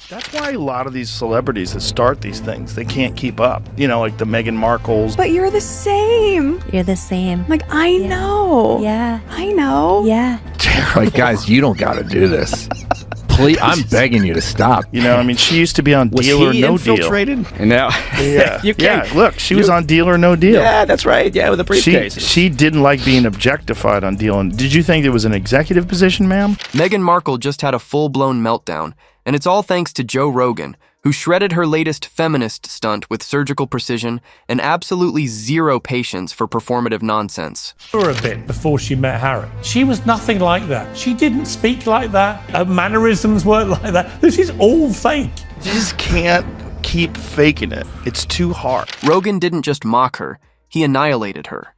That's why a lot of these celebrities that start these things, they can't keep up. You know, like the Meghan Markles. But you're the same. You're the same. Like, I know. Yeah. I know. Yeah. Like, guys, you don't got to do this. Please, I'm begging you to stop. You know, I mean, she used to be on Deal or No infiltrated? Deal. And now, Yeah. you can't. Yeah, look, she was on Deal or No Deal. Yeah, that's right. Yeah, with the briefcase. She didn't like being objectified on Deal. And did you think it was an executive position, ma'am? Meghan Markle just had a full-blown meltdown, and it's all thanks to Joe Rogan, who shredded her latest feminist stunt with surgical precision and absolutely zero patience for performative nonsense. For a bit before she met Harry. She was nothing like that. She didn't speak like that. Her mannerisms weren't like that. This is all fake. You just can't keep faking it. It's too hard. Rogan didn't just mock her, he annihilated her.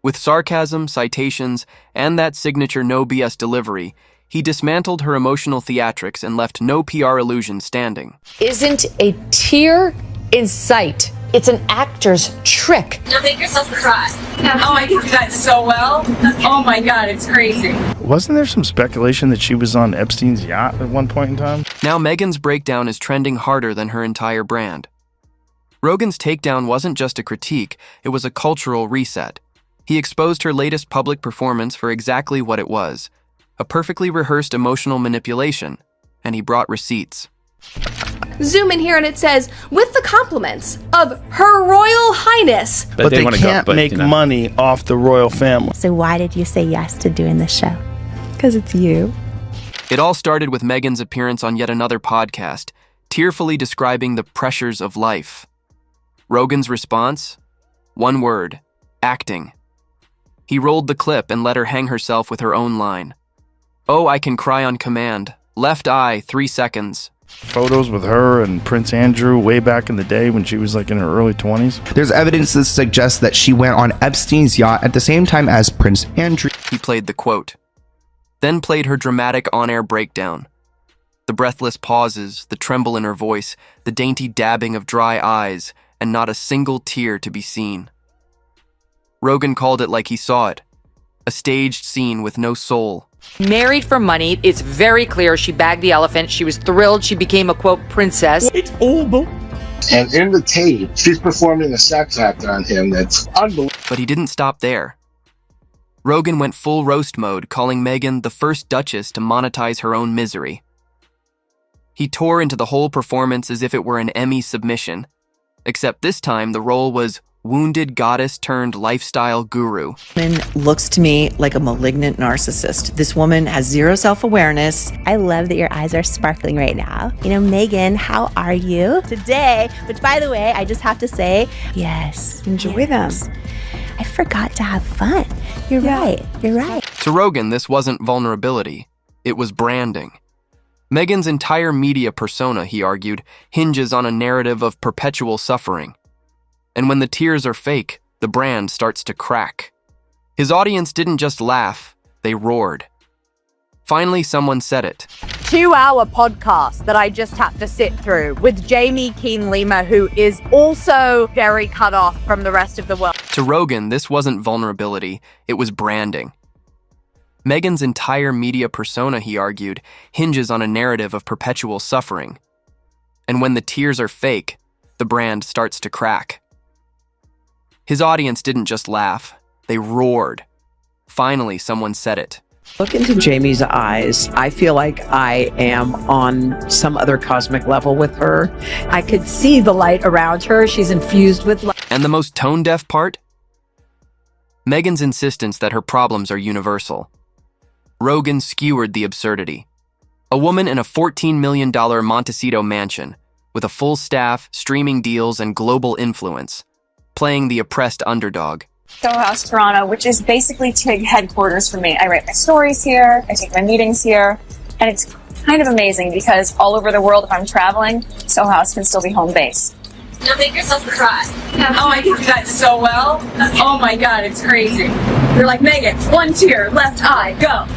With sarcasm, citations, and that signature no BS delivery, he dismantled her emotional theatrics and left no PR illusion standing. Isn't a tear in sight. It's an actor's trick. Now make yourself cry. Oh, I can do that so well. Oh my God, it's crazy. Wasn't there some speculation that she was on Epstein's yacht at one point in time? Now Meghan's breakdown is trending harder than her entire brand. Rogan's takedown wasn't just a critique, it was a cultural reset. He exposed her latest public performance for exactly what it was, a perfectly rehearsed emotional manipulation, and he brought receipts. Zoom in here and it says, with the compliments of Her Royal Highness. But they can't make money off the royal family. So why did you say yes to doing this show? Because it's you. It all started with Meghan's appearance on yet another podcast, tearfully describing the pressures of life. Rogan's response? One word: acting. He rolled the clip and let her hang herself with her own line. Oh, I can cry on command. Left eye, 3 seconds. Photos with her and Prince Andrew way back in the day when she was like in her early 20s. There's evidence that suggests that she went on Epstein's yacht at the same time as Prince Andrew. He played the quote. Then played her dramatic on-air breakdown. The breathless pauses, the tremble in her voice, the dainty dabbing of dry eyes, and not a single tear to be seen. Rogan called it like he saw it. A staged scene with no soul. Married for money. It's very clear she bagged the elephant. She was thrilled she became a, quote, princess. It's all bull. And in the tape, she's performing a sex act on him that's unbelievable. But he didn't stop there. Rogan went full roast mode, calling Meghan the first duchess to monetize her own misery. He tore into the whole performance as if it were an Emmy submission, except this time the role was wounded goddess turned lifestyle guru. Woman looks to me like a malignant narcissist. This woman has zero self-awareness. I love that your eyes are sparkling right now. You know, Meghan, how are you today? Which, by the way, I just have to say, yes. Enjoy them. I forgot to have fun. You're right. You're right. To Rogan, this wasn't vulnerability. It was branding. Meghan's entire media persona, he argued, hinges on a narrative of perpetual suffering. And when the tears are fake, the brand starts to crack. His audience didn't just laugh, they roared. Finally, someone said it. 2-hour podcast that I just had to sit through with Jamie Keen-Lima, who is also very cut off from the rest of the world. To Rogan, this wasn't vulnerability, it was branding. Meghan's entire media persona, he argued, hinges on a narrative of perpetual suffering. And when the tears are fake, the brand starts to crack. His audience didn't just laugh, they roared. Finally, someone said it. Look into Jamie's eyes. I feel like I am on some other cosmic level with her. I could see the light around her. She's infused with light. And the most tone-deaf part? Meghan's insistence that her problems are universal. Rogan skewered the absurdity. A woman in a $14 million Montecito mansion, with a full staff, streaming deals, and global influence, playing the oppressed underdog. Soho House Toronto, which is basically TIG headquarters for me. I write my stories here, I take my meetings here, and it's kind of amazing because all over the world, if I'm traveling, Soho House can still be home base. Now make yourself cry. Oh, I can do that so well. Oh my God, it's crazy. You're like, Meghan, 1 tear, left eye, go.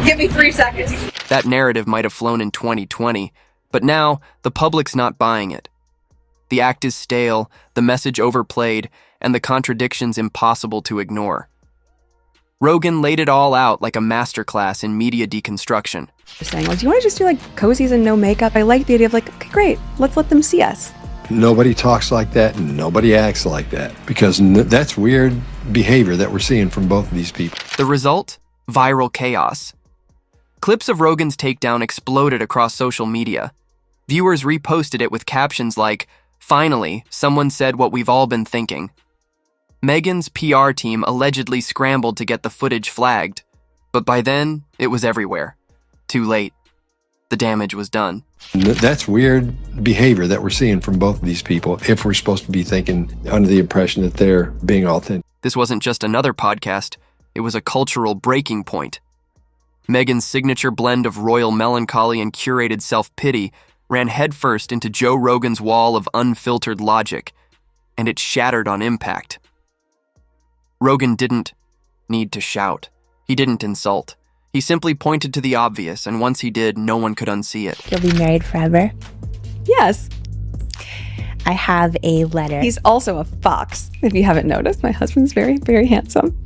Give me 3 seconds. That narrative might have flown in 2020, but now the public's not buying it. The act is stale, the message overplayed, and the contradictions impossible to ignore. Rogan laid it all out like a masterclass in media deconstruction. Saying, like, do you want to just do like cozies and no makeup? I like the idea of like, okay, great, let's let them see us. Nobody talks like that and nobody acts like that because that's weird behavior that we're seeing from both of these people. The result? Viral chaos. Clips of Rogan's takedown exploded across social media. Viewers reposted it with captions like, "Finally, someone said what we've all been thinking." Meghan's PR team allegedly scrambled to get the footage flagged, but by then, it was everywhere. Too late. The damage was done. That's weird behavior that we're seeing from both of these people if we're supposed to be thinking under the impression that they're being authentic. This wasn't just another podcast, it was a cultural breaking point. Meghan's signature blend of royal melancholy and curated self-pity ran headfirst into Joe Rogan's wall of unfiltered logic, and it shattered on impact. Rogan didn't need to shout. He didn't insult. He simply pointed to the obvious, and once he did, no one could unsee it. You'll be married forever? Yes. I have a letter. He's also a fox, if you haven't noticed. My husband's very, very handsome.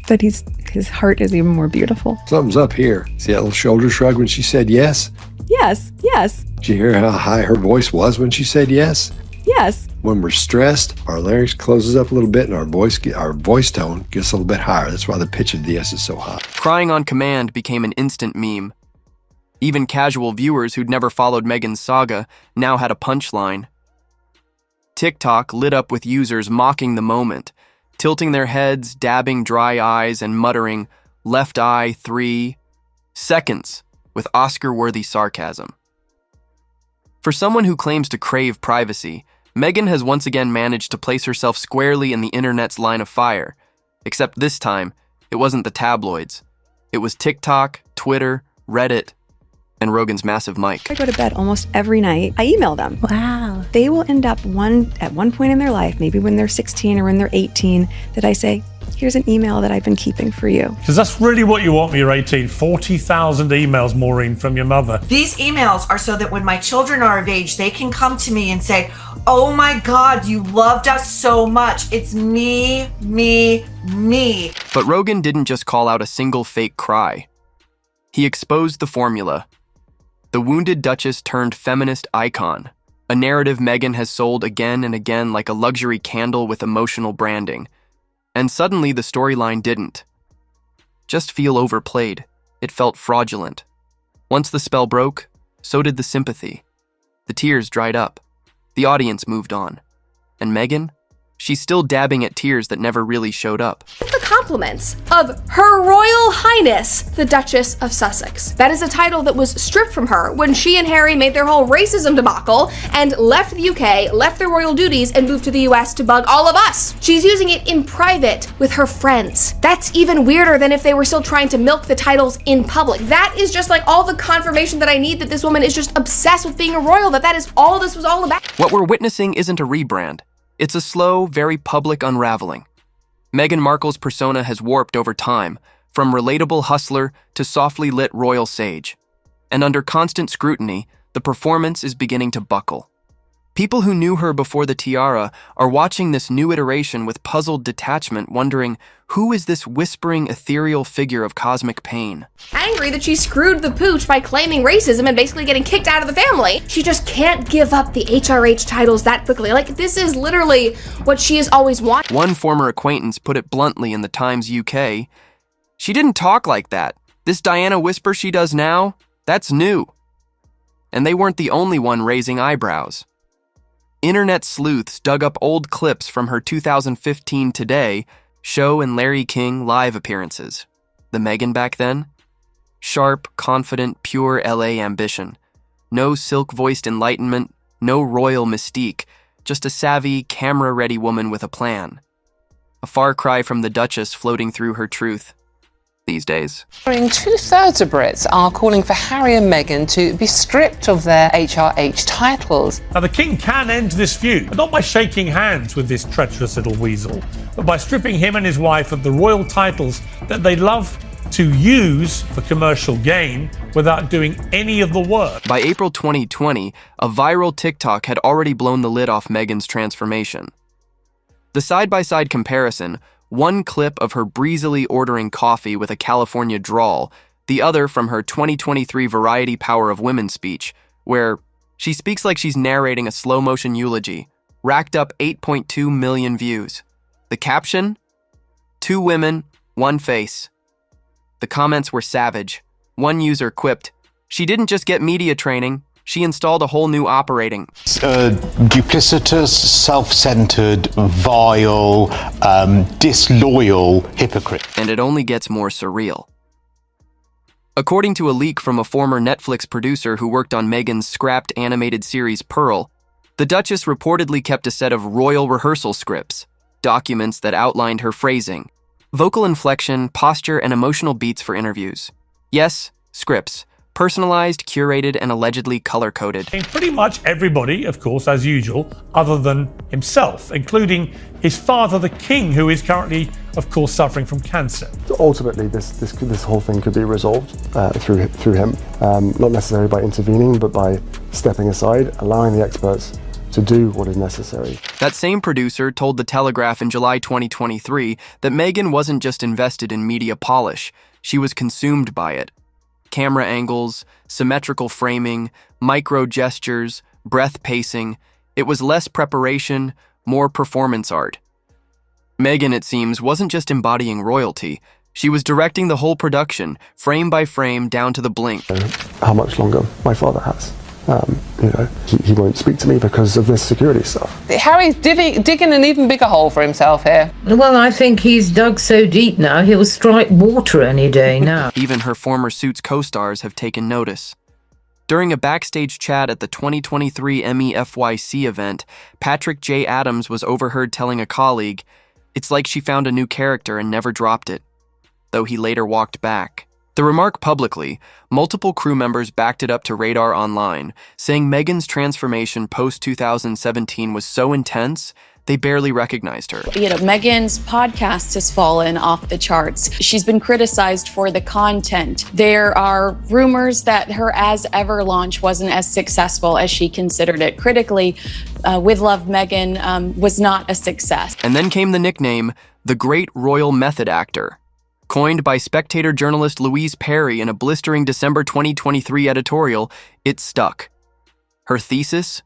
But his heart is even more beautiful. Something's up here. See that little shoulder shrug when she said yes? Yes, yes, Did you hear how high her voice was when she said yes? yes. When we're stressed, our larynx closes up a little bit and our voice tone gets a little bit higher. That's why the pitch of the S is so high. Crying on command became an instant meme. Even casual viewers who'd never followed Meghan's saga now had a punchline. TikTok lit up with users mocking the moment, tilting their heads, dabbing dry eyes, and muttering, "Left eye 3 seconds," with Oscar-worthy sarcasm. For someone who claims to crave privacy, Meghan has once again managed to place herself squarely in the internet's line of fire. Except this time, it wasn't the tabloids. It was TikTok, Twitter, Reddit, and Rogan's massive mic. I go to bed almost every night. I email them. Wow. They will end up at one point in their life, maybe when they're 16 or when they're 18, that I say, here's an email that I've been keeping for you. Because that's really what you want when you're 18. 40,000 emails, Maureen, from your mother. These emails are so that when my children are of age, they can come to me and say, "Oh my God, you loved us so much. It's me, me, me." But Rogan didn't just call out a single fake cry. He exposed the formula. The wounded Duchess turned feminist icon, a narrative Meghan has sold again and again like a luxury candle with emotional branding. And suddenly the storyline didn't just feel overplayed. It felt fraudulent. Once the spell broke, so did the sympathy. The tears dried up. The audience moved on. And Meghan? She's still dabbing at tears that never really showed up. The compliments of Her Royal Highness, the Duchess of Sussex. That is a title that was stripped from her when she and Harry made their whole racism debacle and left the UK, left their royal duties, and moved to the US to bug all of us. She's using it in private with her friends. That's even weirder than if they were still trying to milk the titles in public. That is just like all the confirmation that I need that this woman is just obsessed with being a royal, that is all this was all about. What we're witnessing isn't a rebrand. It's a slow, very public unraveling. Meghan Markle's persona has warped over time, from relatable hustler to softly lit royal sage. And under constant scrutiny, the performance is beginning to buckle. People who knew her before the tiara are watching this new iteration with puzzled detachment, wondering, who is this whispering, ethereal figure of cosmic pain? Angry that she screwed the pooch by claiming racism and basically getting kicked out of the family. She just can't give up the HRH titles that quickly. Like, this is literally what she has always wanted. One former acquaintance put it bluntly in the Times UK, "She didn't talk like that. This Diana whisper she does now, that's new." And they weren't the only one raising eyebrows. Internet sleuths dug up old clips from her 2015 Today show and Larry King live appearances. The Meghan back then? Sharp, confident, pure LA ambition. No silk-voiced enlightenment, no royal mystique, just a savvy, camera-ready woman with a plan. A far cry from the Duchess floating through her truth these days. 2/3 of Brits are calling for Harry and Meghan to be stripped of their HRH titles. Now, the king can end this feud, but not by shaking hands with this treacherous little weasel, but by stripping him and his wife of the royal titles that they love to use for commercial gain without doing any of the work. By April 2020, a viral TikTok had already blown the lid off Meghan's transformation. The side-by-side comparison, one clip of her breezily ordering coffee with a California drawl, the other from her 2023 Variety Power of Women speech, where she speaks like she's narrating a slow-motion eulogy, racked up 8.2 million views. The caption? 2 women, 1 face. The comments were savage. One user quipped, "She didn't just get media training, she installed a whole new operating." Duplicitous, self-centered, vile, disloyal hypocrite. And it only gets more surreal. According to a leak from a former Netflix producer who worked on Meghan's scrapped animated series Pearl, the Duchess reportedly kept a set of royal rehearsal scripts, documents that outlined her phrasing, vocal inflection, posture, and emotional beats for interviews. Yes, scripts. Personalized, curated, and allegedly color-coded. Pretty much everybody, of course, as usual, other than himself, including his father, the king, who is currently, of course, suffering from cancer. Ultimately, this whole thing could be resolved through him, not necessarily by intervening, but by stepping aside, allowing the experts to do what is necessary. That same producer told The Telegraph in July 2023 that Meghan wasn't just invested in media polish, she was consumed by it. Camera angles, symmetrical framing, micro gestures, breath pacing. It was less preparation, more performance art. Meghan, it seems, wasn't just embodying royalty. She was directing the whole production, frame by frame, down to the blink. How much longer my father has. He won't speak to me because of this security stuff. Harry's digging an even bigger hole for himself here. Well, I think he's dug so deep now, he'll strike water any day now. Even her former Suits co-stars have taken notice. During a backstage chat at the 2023 Emmy FYC event, Patrick J. Adams was overheard telling a colleague, "It's like she found a new character and never dropped it," though he later walked back. The remark publicly, multiple crew members backed it up to Radar Online, saying Meghan's transformation post-2017 was so intense, they barely recognized her. Meghan's podcast has fallen off the charts. She's been criticized for the content. There are rumors that her As Ever launch wasn't as successful as she considered it. Critically, With Love Meghan was not a success. And then came the nickname, the Great Royal Method Actor. Coined by Spectator journalist Louise Perry in a blistering December 2023 editorial, it stuck. Her thesis?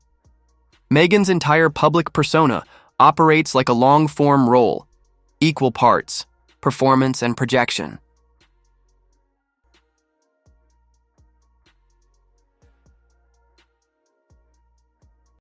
Meghan's entire public persona operates like a long-form role, equal parts, performance and projection.